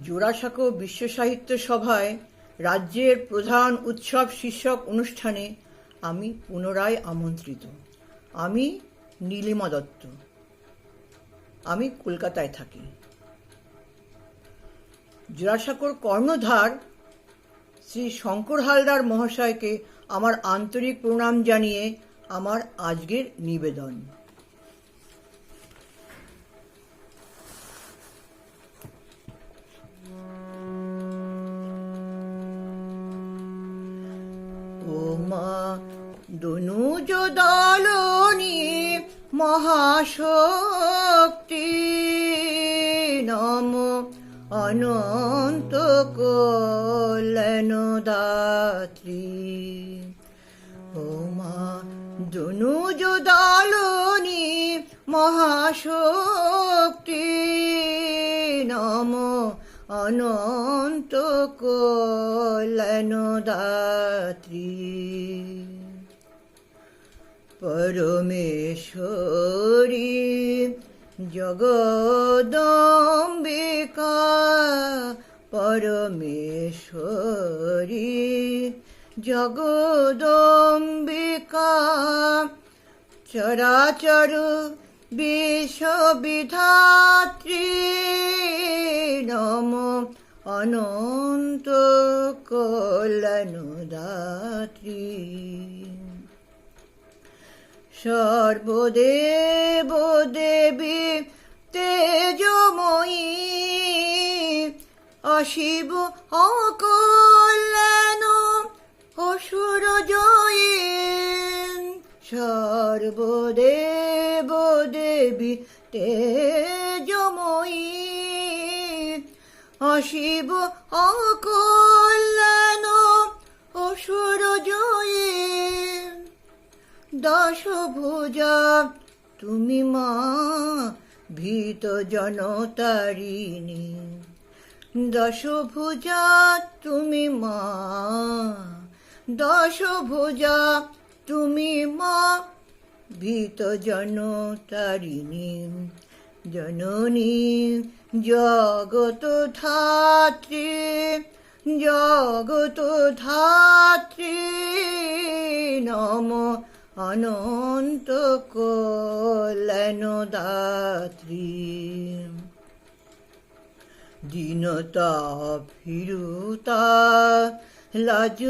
জোড়াসাঁকো বিশ্ব সাহিত্য সভায় রাজ্যের প্রধান উৎসব শীর্ষক অনুষ্ঠানে আমি পুনরায় আমন্ত্রিত। আমি নীলিমা দত্ত। আমি কলকাতায় থাকি। জোড়াসাঁকোর কর্ণধার শ্রী শঙ্কর হালদার মহাশয়কে আমার আন্তরিক প্রণাম জানিয়ে আমার আজকের নিবেদন। ও মা দনুজ দলনি মহাশক্তি, নম অনন্ত কল্যাণ দাত্রী। ও মা দনুজ দলনি মহাশক্তি, নম অনন্ত কল্যাণ দাত্রী। পরমেশ্বরী জগদম্বিকা, পরমেশ্বরী জগদম্বিকা, চরাচর বিশ্ববিধাত্রী, নম অনন্ত কল্যাণ দাত্রী। সর্বদেব দেবী তেজময়ী, অশিব অকল্যাণ অসুর জয়ী। সর্বদেব দেবী তেজময়ী, অশিব অকল্যাণ অসুর জয়ী। দশভুজা তুমি মা ভীত জনতারিণী, দশভুজা তুমি মা, দশভুজা তুমি মা ভীত জনতারিণী। জননী জগত ধাত্রী, জগত ধাত্রী, নম অনন্ত কল্যাণ দাত্রী। দীনতা ভীরুতা লাজ